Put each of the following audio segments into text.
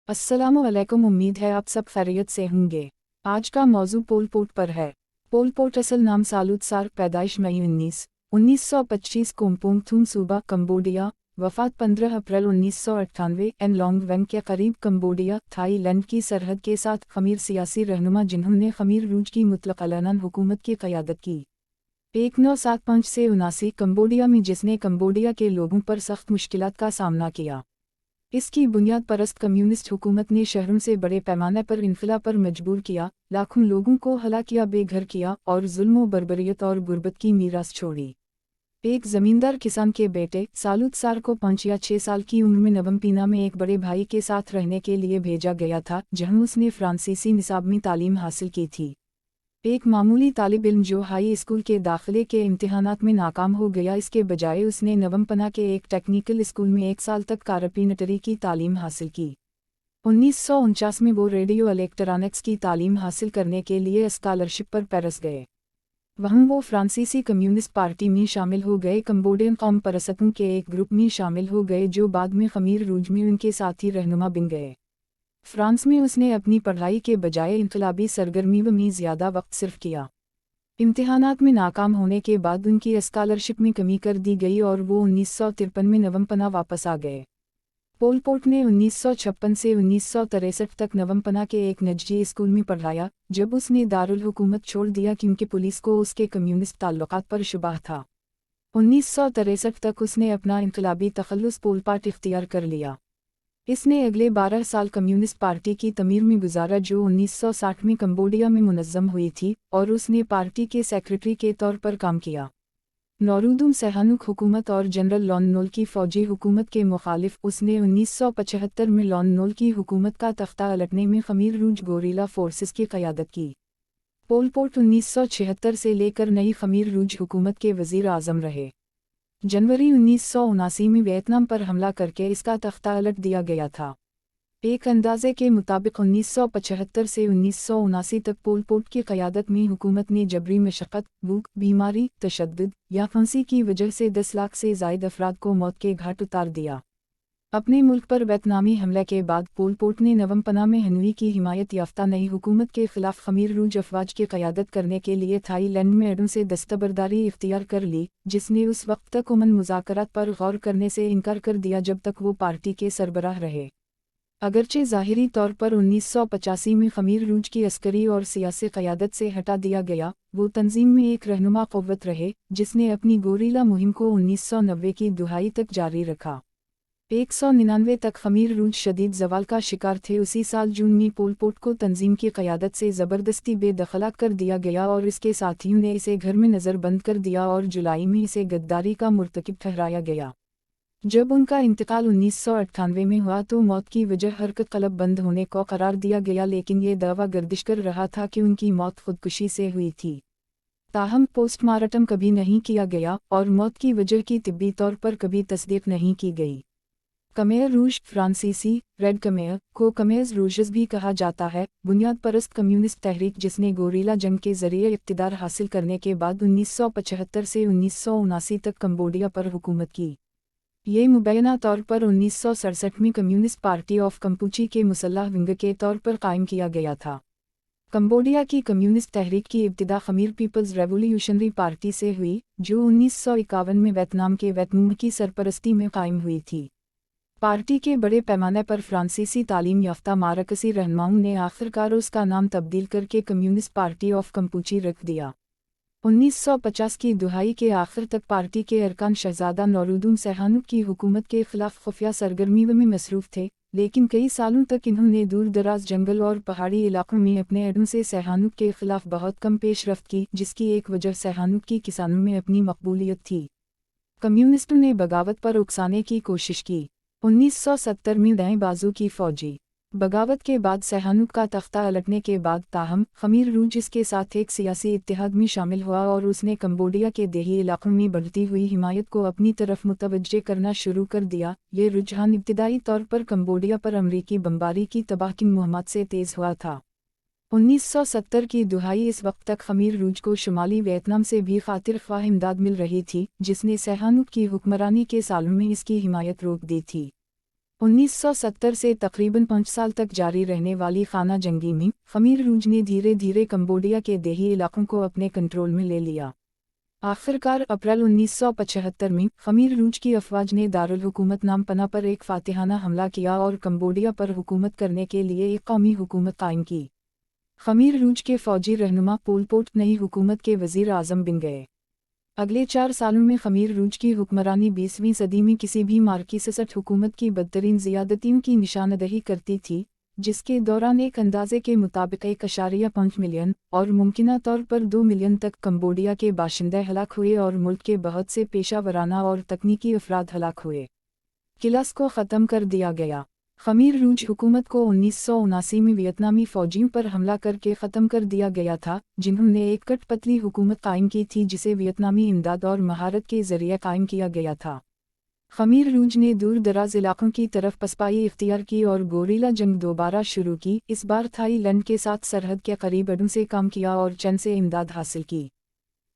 अस्सलामुअलैकुम। उम्मीद है आप सब खैरियत से होंगे। आज का मौजू पोल पोट पर है। पोल पोट असल नाम सालुत सार, पैदाइश मई 1925 कोम्पोंग थूम सूबा कंबोडिया, वफ़ात 15 अप्रैल 1998 एन लॉन्ग वन के करीब कंबोडिया थाईलैंड की सरहद के साथ खमीर सियासी रहनुमा जिन्होंने खमीर रूज की मुतलक अलनन हुकूमत की क़यादत की 1975 से 79 कंबोडिया में, जिसने कंबोडिया के लोगों पर सख्त मुश्किलात का सामना किया। इसकी बुनियाद परस्त कम्युनिस्ट हुकूमत ने शहरों से बड़े पैमाने पर इन्फिला पर मजबूर किया, लाखों लोगों को हला किया, बेघर किया और जुल्म व बर्बरियत और गुर्बत की मीरास छोड़ी। एक जमींदार किसान के बेटे सालुत सार को 5 या 6 साल की उम्र में नवम्पीना में एक बड़े भाई के साथ रहने के लिए भेजा गया था, जहां उसने फ्रांसीसी निसाब में तालीम हासिल की थी। एक मामूली तालिब इल्म जो हाई स्कूल के दाखिले के इम्तिहानात में नाकाम हो गया, इसके बजाय उसने नवम्पना के एक टेक्निकल स्कूल में 1 साल तक कारपेंटरी की तालीम हासिल की। 1949 में वो रेडियो इलेक्ट्रॉनिक्स की तालीम हासिल करने के लिए स्कॉलरशिप पर पेरिस गए। वहाँ वो फ्रांसीसी कम्युनिस्ट पार्टी में शामिल हो गए, कंबोडियन कौम परस्तों के एक ग्रुप में शामिल हो गए जो बाद में खमीर रूज में उनके साथी रहनुमा बन गए। फ्रांस में उसने अपनी पढ़ाई के बजाय इनकलाबी सरगर्मियों में ज़्यादा वक्त सिर्फ किया। इम्तिहानात में नाकाम होने के बाद उनकी स्कॉलरशिप में कमी कर दी गई और वो 1953 में नवम्पना वापस आ गए। पोल पोट ने 1956 से 1963 तक नवम्पना के एक निजी स्कूल में पढ़ाया, जब उसने दारुल हुकूमत छोड़ दिया क्योंकि पुलिस को उसके कम्युनिस्ट ताल्लुकात पर शुबह था। 1963 तक उसने अपना इनकलाबी तखल्लुस पोल पार्ट इख्तियार कर लिया। इसने अगले 12 साल कम्युनिस्ट पार्टी की तमीर में गुजारा जो 1960 में कंबोडिया में मुनज़्ज़म हुई थी, और उसने पार्टी के सेक्रेटरी के तौर पर काम किया। नौरूदुम सेहानुक हुकूमत और जनरल लॉन नोल की फ़ौजी हुकूमत के मुखालिफ उसने 1975 में लॉन नोल की हुकूमत का तख्ता उलटने में खमीर रूज गोरिल्ला फोर्सेस की क़यादत की। पोल पोट 1976 से लेकर नई खमीर रूज हुकूमत के वज़ीर आज़म रहे। जनवरी 1979 में वियतनाम पर हमला करके इसका तख्ता उलट दिया गया था। एक अंदाजे के मुताबिक 1975 से 1979 तक पोल पोट की क़यादत में हुकूमत ने जबरी मशक्क़त, भूख, बीमारी, तशद्दुद या फांसी की वजह से 10 लाख से ज़ायद अफराद को मौत के घाट उतार दिया। अपने मुल्क पर वियतनामी हमले के बाद पोल पोट ने नवम्पना में हनोई की हिमायत याफ्ता नई हुकूमत के खिलाफ खमीर रूज अफवाज की क़यादत करने के लिए थाईलैंड में अडों से दस्तबरदारी इख्तियार कर ली, जिसने उस वक्त तक अमन मुज़ाकरात पर गौर करने से इनकार कर दिया जब तक वो पार्टी के सरबराह रहे। अगरचे ज़ाहिरी तौर पर 1985 में खमीर रूज की अस्करी और सियासी क़यादत से हटा दिया गया, वो तंजीम में एक रहनुमा क़ुव्वत रहे, जिसने अपनी गोरिल्ला मुहिम को 1990 की दुहाई तक जारी रखा। 199 तक खमीर रूज शदीद जवाल का शिकार थे। उसी साल जून में पोल पोट को तंजीम की क़यादत से ज़बरदस्ती बेदखला कर दिया गया और इसके साथियों ने इसे घर में नज़र बंद कर दिया और जुलाई में इसे गद्दारी का मुर्तकिब ठहराया गया। जब उनका इंतकाल 1998 में हुआ तो मौत की वजह हरकत कलब बंद होने को करार दिया गया, लेकिन ये दावा गर्दिश कर रहा था कि उनकी मौत खुदकुशी से हुई थी। ताहम पोस्टमार्टम कभी नहीं किया गया और मौत की वजह की तिब्बी तौर पर कभी तस्दीक नहीं की गई। कमेर रूज फ्रांसीसी रेड कमेर को कमेज रूजस भी कहा जाता है, बुनियाद परस्त कम्युनिस्ट तहरीक जिसने गोरिल्ला जंग के ज़रिए इक़्तिदार हासिल करने के बाद 1975 से 1979 तक कंबोडिया पर हुकूमत की। ये मुबैना तौर पर 1967 में कम्युनिस्ट पार्टी ऑफ कंपूची के मुसल्लह विंग के तौर पर कायम किया गया था। कंबोडिया की कम्युनिस्ट तहरीक की इब्तिदा खमीर पीपल्स रेवोल्यूशनरी पार्टी से हुई, जो 1951 में वियतनाम के वियतमुम की सरपरस्ती में कायम हुई थी। पार्टी के बड़े पैमाने पर फ्रांसीसी तालीम याफ्ता मारकसी रहनुमाओं ने आखिरकार उसका नाम तब्दील करके कम्युनिस्ट पार्टी ऑफ कंपूची रख दिया। 1950 की दुहाई के आखिर तक पार्टी के अरकान शहजादा नौरूदुम सेहानुक की हुकूमत के खिलाफ खुफिया सरगर्मियों में मसरूफ़ थे, लेकिन कई सालों तक इन्होंने दूर दराज जंगल और पहाड़ी इलाकों में अपने अडों से सेहानुक के खिलाफ बहुत कम पेशरफ्त की, जिसकी एक वजह सेहानुक की किसानों में अपनी मकबूलियत थी। कम्युनिस्टों ने बगावत पर उकसाने की कोशिश की। 1970 में दाएं बाजू की फौजी बगावत के बाद सेहानुक का तख्ता उलटने के बाद ताहम खमीर रूज इसके साथ एक सियासी इत्तेहाद में शामिल हुआ और उसने कंबोडिया के देही इलाकों में बढ़ती हुई हिमायत को अपनी तरफ मुतवज्जे करना शुरू कर दिया। ये रुझान इब्तिदाई तौर पर कंबोडिया पर अमरीकी बमबारी की तबाहकिन मुहिम्मत से तेज़ हुआ था। 1970 की दुहाई इस वक्त तक खमीर रूज को शुमाली वियतनाम से भी खातिर ख्वाह इमदाद मिल रही थी, जिसने सेहानुक की हुक्मरानी के सालों में इसकी हिमायत रोक दी थी। 1970 से तकरीबन 5 साल तक जारी रहने वाली खाना जंगी में खमीर रूज ने धीरे धीरे कंबोडिया के देही इलाकों को अपने कंट्रोल में ले लिया। आखिरकार अप्रैल 1975 में खमीर रूज की अफवाज ने दारुल हुकूमत नामपना पर एक फातिहाना हमला किया और कंबोडिया पर हुकूमत करने के लिए एक कौमी हुकूमत कायम की। खमीर रूज के फौजी रहनुमा पोल पोट नई हुकूमत के वज़ीर आज़म बन गए। अगले 4 सालों में खमीर रूज की हुक्मरानी 20वीं सदी में किसी भी मार्क्सिस्ट हुकूमत की बदतरीन ज़ियादतियों की निशानदही करती थी, जिसके दौरान एक अंदाजे के मुताबिक 1.5 मिलियन और मुमकिना तौर पर 2 मिलियन तक कंबोडिया के बाशिंदे हलाक हुए और मुल्क के बहुत से पेशा वराना और तकनीकी अफराद हलाक हुए। किलास को ख़त्म कर दिया गया। खमीर रूज हुकूमत को 1979 में वियतनामी फ़ौजियों पर हमला करके ख़त्म कर दिया गया था, जिन्होंने एक कठपुतली हुकूमत कायम की थी जिसे वियतनामी इमदाद और महारत के ज़रिए कायम किया गया था। खमीर रूज ने दूर दराज इलाकों की तरफ पसपाई इख्तियार की और गोरिल्ला जंग दोबारा शुरू की। इस बार थाईलैंड के साथ सरहद के करीब अड्डों से काम किया और चंद से इमदाद हासिल की।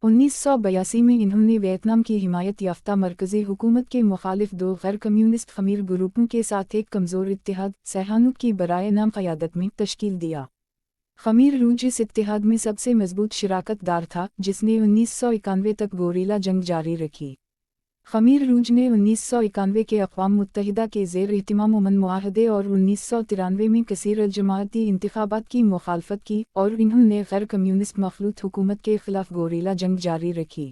1982 में इन्होंने वियतनाम की हिमायत याफ्ता मरकज़ी हुकूमत के मुखालिफ 2 गैर कम्युनिस्ट खमीर ग्रुपों के साथ एक कमज़ोर इत्तेहाद सैहानूक की बराए नाम क़यादत में तश्कील दिया। खमीर रूज इस इत्तेहाद में सबसे मजबूत शिराकतदार था, जिसने 1991 तक गोरिल्ला जंग जारी रखी। खमीर रूज ने 1991 के अक़वाम मुत्तहिदा के ज़ेर एहतिमाम अमन मुआहदे और 1993 में कसीर जमाअती इंतख़ाबात की मुखालफत की और इन्होंने गैर कम्युनिस्ट मखलूत हुकूमत के ख़िलाफ़ गोरिल्ला जंग जारी रखी।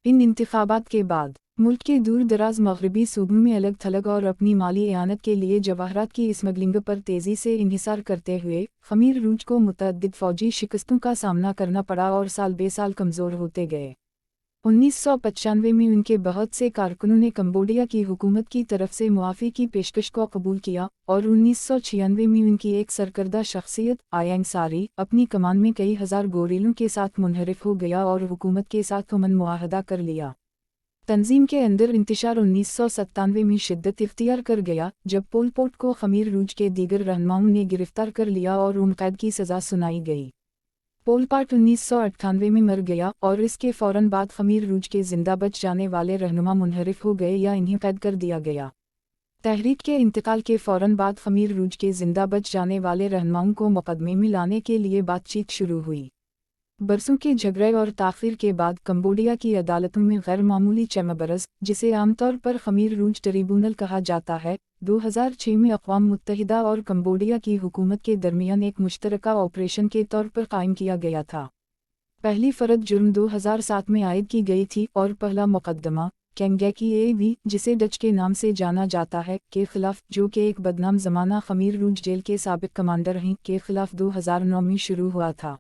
इन इंतख़ाबात के बाद मुल्क के दूर दराज मग़रिबी सूबों में अलग थलग और अपनी माली एआनत के लिए जवाहरात की स्मगलिंग पर तेज़ी से इन्हिसार करते हुए खमीर रूज को मुतअद्दिद फ़ौजी शिकस्तों का सामना करना पड़ा और साल बे साल कमज़ोर होते गए। 1995 में उनके बहुत से कारकुनों ने कंबोडिया की हुकूमत की तरफ से मुआफ़ी की पेशकश को कबूल किया और 1996 में उनकी एक सरकर्दा शख्सियत आयांग सारी अपनी कमान में कई हज़ार गोरिल्लों के साथ मुनहरिफ हो गया और हुकूमत के साथ अमन मुआहदा कर लिया। तंजीम के अंदर इंतशार 1997 में शिद्दत इख्तियार कर गया, जब पोल पोट को खमीर रूज के दीगर रहनुमाओं ने गिरफ्तार कर लिया और उन कैद की सज़ा सुनाई गई। पोल पोट 1998 में मर गया और इसके फ़ौरन बाद खमीर रूज के जिंदा बच जाने वाले रहनुमा मुनहरिफ हो गए या इन्हें कैद कर दिया गया। तहरीक के इंतकाल के फ़ौरन बाद खमीर रूज के जिंदा बच जाने वाले रहनुमाओं को मुकदमे में लाने के लिए बातचीत शुरू हुई। बरसों के झगड़े और ताख़ीर के बाद कंबोडिया की अदालतों में गैर मामूली चैम्बर्स, जिसे आमतौर पर खमीर रूज ट्रिब्यूनल कहा जाता है, 2006 में अक़वाम मुत्तहिदा और कंबोडिया की हुकूमत के दरमियान एक मुश्तरका ऑपरेशन के तौर पर कायम किया गया था। पहली फ़र्द जुर्म 2007 में आयद की गई थी और पहला मुकदमा कैंगेकी एवी, जिसे डच के नाम से जाना जाता है, के ख़िलाफ़, जो कि एक बदनाम ज़माना खमीर रूज जेल के साबिक़ कमांडर हैं, के ख़िलाफ़ 2009 में शुरू हुआ था।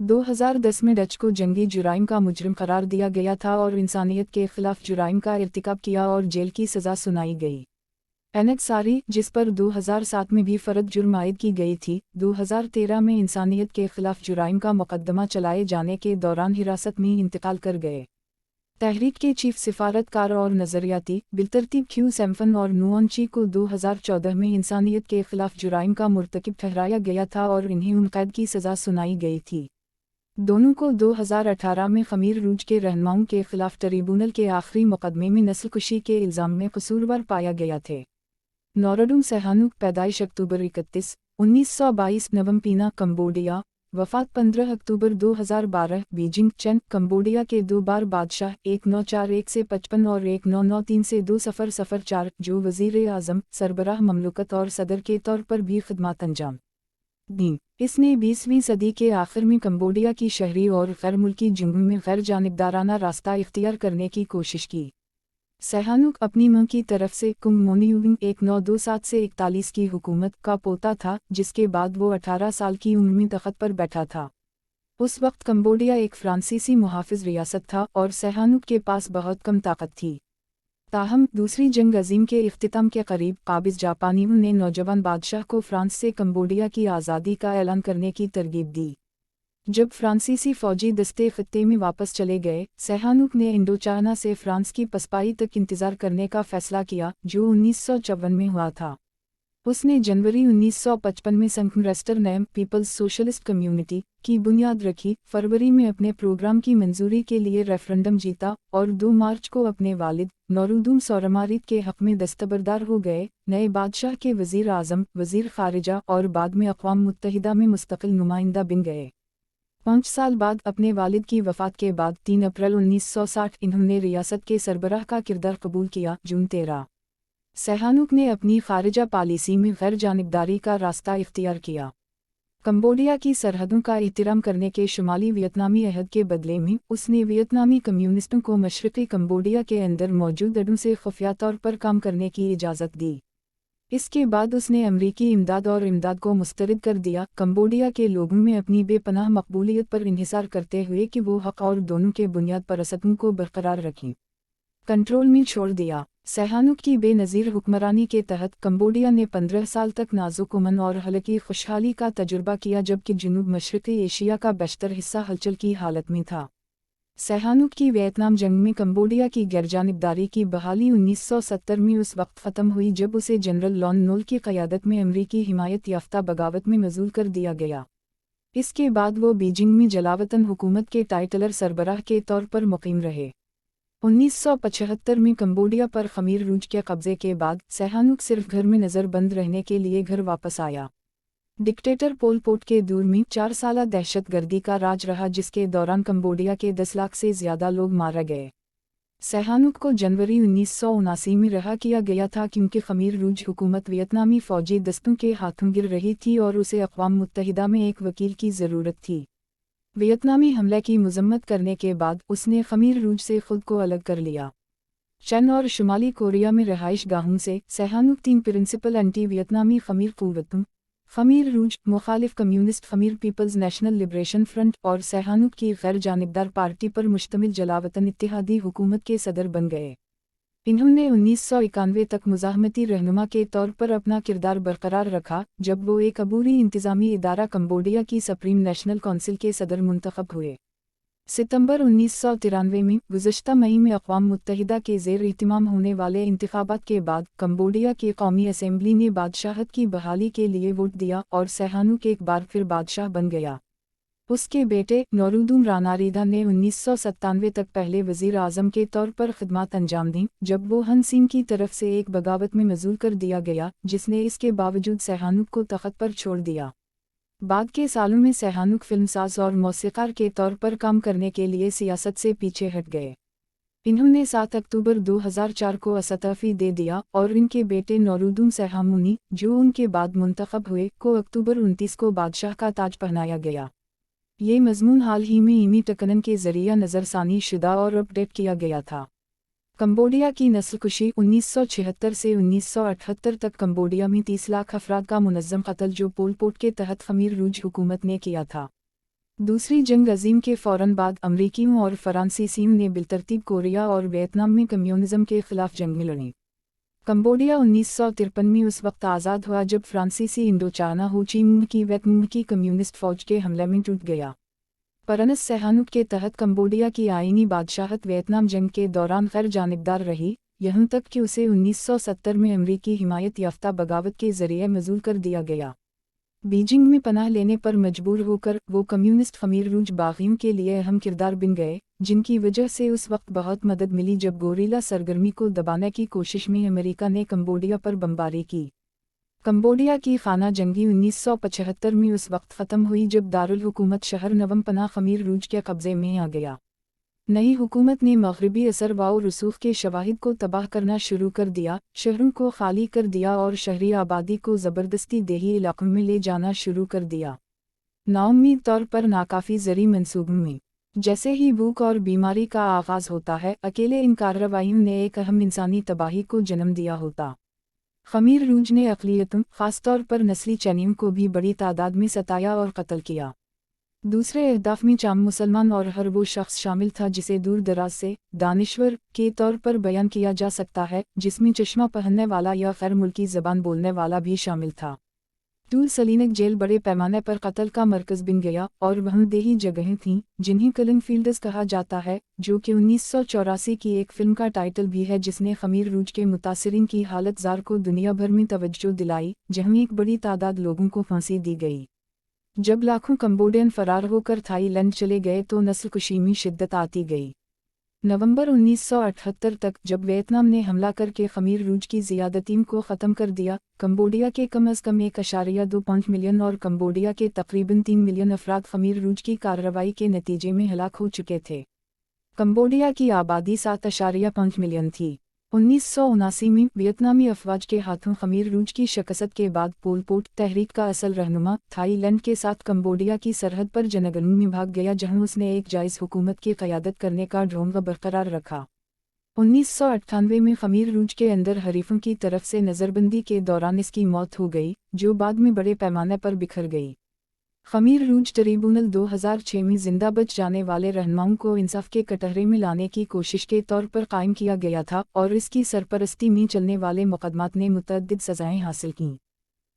2010 में डच को जंगी जुराइम का मुजरिम करार दिया गया था और इंसानियत के ख़िलाफ़ जुराइम का इर्तिकाब किया और जेल की सज़ा सुनाई गई। एनक सारी, जिस पर 2007 में भी फ़र्द जुर्म आयद की गई थी, 2013 में इंसानियत के ख़िलाफ़ जुराइम का मुकदमा चलाए जाने के दौरान हिरासत में इंतकाल कर गए। तहरीक के चीफ सिफारतकार और नज़रियाती बिलतरतीब क्यू सैम्फन और नुओंची को 2014 में इंसानियत के ख़िलाफ़ जुराइम का मुर्तकिब ठहराया गया था और इन्हें उन कैद की सज़ा सुनाई गई थी। दोनों को 2018 में खमीर रूज के रहनुमाओं के ख़िलाफ़ ट्रिब्यूनल के आखिरी मुकदमे में नस्लकुशी के इल्ज़ाम में कसूरवार पाया गया थे। नोराडूम सैहानूक, पैदाइश अक्टूबर 31, 1922, नवम्पीना, कंबोडिया, वफ़ात 15 अक्टूबर 2012, बीजिंग, चन, कंबोडिया के 2 बार बादशाह, 1941 से 55 और 1993 से 2004, जो वज़ीर आज़म, सरबराह ममलुकत और सदर के तौर पर भी खिदमात अंजाम दी। इसने 20वीं सदी के आखिर में कंबोडिया की शहरी और गैर मुल्की जंगों में गैर जानिबदाराना रास्ता इख्तियार करने की कोशिश की। सैहानूक अपनी मां की तरफ से कुंगमोनियुविंग 1927 से 41 की हुकूमत का पोता था, जिसके बाद वो 18 साल की उम्र में तख़्त पर बैठा था। उस वक्त कंबोडिया एक फ्रांसीसी मुहाफ़िज़ रियासत था और सैहानूक के पास बहुत कम ताकत थी। ताहम दूसरी जंग अज़ीम के इख्तिताम के करीब काबिज़ जापानियों ने नौजवान बादशाह को फ्रांस से कंबोडिया की आज़ादी का ऐलान करने की तरगीब दी। जब फ्रांसीसी फ़ौजी दस्ते ख़ित्ते में वापस चले गए, सैहानूक ने इंडोचाइना से फ्रांस की पसपाई तक इंतज़ार करने का फ़ैसला किया, जो 1954 में हुआ था। उसने जनवरी 1955 में संघराष्ट्र नेम पीपल्स सोशलिस्ट कम्युनिटी की बुनियाद रखी, फरवरी में अपने प्रोग्राम की मंजूरी के लिए रेफरेंडम जीता और 2 मार्च को अपने वालिद नौरुदुम सौरमारिद के हक में दस्तबरदार हो गए। नए बादशाह के वजीर आज़म, वजीर खारिजा और बाद में अक़वाम मुत्तहिदा में मुस्तकिल नुमाइंदा बन गए। 5 साल बाद अपने वालिद की वफ़ात के बाद 3 अप्रैल 1960 इन्होंने रियासत के सरबराह का किरदार कबूल किया। जून 13 सेहानूक ने अपनी खारिजा पॉलिसी में गैर जानिबदारी का रास्ता इख्तियार किया। कंबोडिया की सरहदों का एहतराम करने के शुमाली वियतनामी अहद के बदले में उसने वियतनामी कम्युनिस्टों को मशरक़ी कंबोडिया के अंदर मौजूद अड्डों से खुफिया तौर पर काम करने की इजाज़त दी। इसके बाद उसने अमरीकी इमदाद और इमदाद को मुस्तरद कर दिया, कंबोडिया के लोगों में अपनी बेपनाह मकबूलियत पर इन्हिसार करते हुए कि वो हक़ और दोनों के बुनियाद परस्तों को बरकरार रखें। कंट्रोल में छोड़ दिया। सेहानूक की बेनज़ीर हुक्मरानी के तहत कंबोडिया ने 15 साल तक नाजुक अमन और हल्की खुशहाली का तजुर्बा किया, जबकि जनूब मशरक़ी एशिया का बेशतर हिस्सा हलचल की हालत में था। सेहानूक की वियतनाम जंग में कंबोडिया की गैरजानिबदारी की बहाली 1970 में उस वक्त ख़त्म हुई जब उसे जनरल लॉन नोल की क़यादत में अमरीकी हिमायत याफ्ता बगावत में मज़ूल कर दिया गया। इसके बाद वो बीजिंग में जलावतन हुकूमत के टाइटलर सरबराह के तौर पर मुक़ीम रहे। 1975 में कंबोडिया पर ख़मीर रूज के कब्ज़े के बाद सेहानूक सिर्फ घर में नज़रबंद रहने के लिए घर वापस आया। डिक्टेटर पोल पोट के दौर में 4 साला दहशतगर्दी का राज रहा, जिसके दौरान कंबोडिया के 10 लाख से ज़्यादा लोग मारे गए। सेहानूक को जनवरी 1979 में रहा किया गया था क्योंकि ख़मीर रूज हुकूमत वियतनामी फ़ौजी दस्तों के हाथों गिर रही थी और उसे अक़वाम मुत्तहिदा में एक वकील की ज़रूरत थी। वियतनामी हमले की मज़म्मत करने के बाद उसने ख़मीर रूज से ख़ुद को अलग कर लिया। चीन और शुमाली कोरिया में रहाइश गाहों से सेहानूक 3 प्रिंसिपल एंटी वियतनामी ख़मीर क़ुव्वतों, ख़मीर रूज, मुखालिफ communist Khmer People's National Liberation Front और सेहानूक की गैर जानिबदार पार्टी पर मुश्तमिल जलावतन इत्तेहादी हुकूमत के सदर बन गए। इन्होंने 1991 तक मुज़ाहमती रहनुमा के तौर पर अपना किरदार बरकरार रखा, जब वो एक अबूरी इंतज़ामी इदारा कंबोडिया की सुप्रीम नेशनल कौंसिल के सदर मुंतखब हुए। सितंबर 1993 में गुज़श्ता मई में अक़वाम मुत्तहिदा के ज़ेर इहतिमाम होने वाले इंतख़ाबात के बाद कंबोडिया की कौमी असेंबली ने बादशाहत की बहाली के लिए वोट दिया और सेहानूक एक बार फिर बादशाह बन गया। उसके बेटे नौरुदुम रानारिदा ने 1997 तक पहले वज़ीर आज़म के तौर पर खिदमत अंजाम दी, जब वो हन सिंह की तरफ से एक बगावत में मज़ूल कर दिया गया, जिसने इसके बावजूद सेहानूक को तख़्त पर छोड़ दिया। बाद के सालों में सेहानूक फिल्मसाज और मौसीक़ार के तौर पर काम करने के लिए सियासत से पीछे हट गए। इन्होंने 7 अक्टूबर 2004 को इस्तीफ़ा दे दिया और इनके बेटे नौरुदुम सेहामुनी, जो उनके बाद मुंतखब हुए, को अक्टूबर 29 को बादशाह का ताज पहनाया गया। ये मज़मून हाल ही में इमी टकनन के ज़रिए नज़रसानी शुदा और अपडेट किया गया था। कंबोडिया की नस्लकुशी 1976 से 1978 तक कंबोडिया में 30 लाख अफराद का मुनज़्ज़म कत्ल जो पोल पोट के तहत ख़मीर रूज हुकूमत ने किया था। दूसरी जंग अज़ीम के फ़ौरन बाद अमरीकियों और फ़्रांसीसियों ने बिलतरतीब कोरिया और वियतनाम में कम्युनिज़म के ख़िलाफ़ जंग में लड़ी। कंबोडिया 1953 में उस वक्त आज़ाद हुआ जब फ्रांसीसी इंडोचाइना हो ची मिन्ह की वियतनाम की कम्युनिस्ट फ़ौज के हमले में टूट गया। परनस सेहानूक के तहत कंबोडिया की आईनी बादशाहत वियतनाम जंग के दौरान गैर जानिबदार रही, यहाँ तक कि उसे 1970 में अमरीकी हिमायत याफ्ता बगावत के ज़रिए मज़ूल कर दिया गया। बीजिंग में पनाह लेने पर मजबूर होकर वो कम्युनिस्ट ख़मीर रूज बागियों के लिए अहम किरदार बन गए, जिनकी वजह से उस वक्त बहुत मदद मिली जब गोरिल्ला सरगर्मी को दबाने की कोशिश में अमेरिका ने कंबोडिया पर बमबारी की। कंबोडिया की खाना जंगी 1975 में उस वक्त ख़त्म हुई जब दारुल हुकूमत शहर नवम पनाह ख़मीर रूज के कब्ज़े में आ गया। नई हुकूमत ने मग़रिबी असर व रसूख़ के शवाहिद को तबाह करना शुरू कर दिया, शहरों को खाली कर दिया और शहरी आबादी को ज़बरदस्ती देही इलाक़ों में ले जाना शुरू कर दिया। नाउम्मीद तौर पर नाकाफ़ी ज़री मंसूबों में जैसे ही भूख और बीमारी का आगाज़ होता है, अकेले इन कार्रवाइयों ने एक अहम इंसानी तबाही को जन्म दिया होता। ख़मीर रूज ने अक़लियतों, ख़ासतौर पर नस्ली चैनियों को भी बड़ी तादाद में सताया और कत्ल किया। दूसरे अहदाफ़ में चाम मुसलमान और हर वो शख्स शामिल था जिसे दूर दराज से दानिश्वर के तौर पर बयान किया जा सकता है, जिसमें चश्मा पहनने वाला या गैर मुल्की ज़बान बोलने वाला भी शामिल था। टूल सलीनक जेल बड़े पैमाने पर कत्ल का मरकज बन गया और वहाँ देही जगहें थीं जिन्हें किलिंग फील्ड्स कहा जाता है, जो कि 1984 की एक फिल्म का टाइटल भी है जिसने खमीर रूज के मुतासिरीन की हालत जार को दुनिया भर में तवज्जो दिलाई, जहाँ एक बड़ी तादाद लोगों को फांसी दी गई। जब लाखों कंबोडियन फरार होकर थाईलैंड चले गए तो नस्लकुशी में शिद्दत आती गई। नवंबर 1978 तक जब वियतनाम ने हमला करके खमीर रूज की ज़ियादतीम को ख़त्म कर दिया, कंबोडिया के कम अज़ कम 1.25 मिलियन और कंबोडिया के तकरीबन 3 मिलियन अफराद खमीर रूज की कार्रवाई के नतीजे में हलाक हो चुके थे। कंबोडिया की आबादी 7.5 मिलियन थी। 1979 में वियतनामी अफवाज के हाथों खमीर रूज की शिकस्त के बाद पोल पोट तहरीक का असल रहनुमा थाईलैंड के साथ कंबोडिया की सरहद पर जनगणना में भाग गया, जहां उसने एक जायज़ हुकूमत की क़यादत करने का ढोंग बरकरार रखा। 1998 में खमीर रूज के अंदर हरीफों की तरफ से नज़रबंदी के दौरान इसकी मौत हो गई, जो बाद में बड़े पैमाने पर बिखर गई। खमीर रूज ट्रिब्यूनल 2006 में जिंदा बच जाने वाले रहनुमाओं को इंसाफ के कटहरे में लाने की कोशिश के तौर पर कायम किया गया था और इसकी सरपरस्ती में चलने वाले मुकदमात ने मुतअद्दिद सज़ाएं हासिल कीं।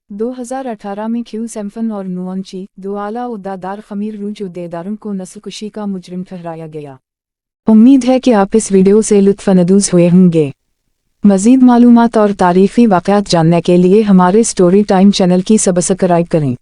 2018 में ख्यू सैम्फन और नुओंची, दो आला उहदेदार खमीर रूज उहदेदारों को नस्लकुशी का मुजरिम ठहराया गया। उम्मीद है कि आप इस वीडियो से लुत्फ़अंदोज़ हुए होंगे। मज़ीद मालूमात और तारीख़ी वाक़यात जानने के लिए हमारे स्टोरी टाइम चैनल की सब्सक्राइब करें।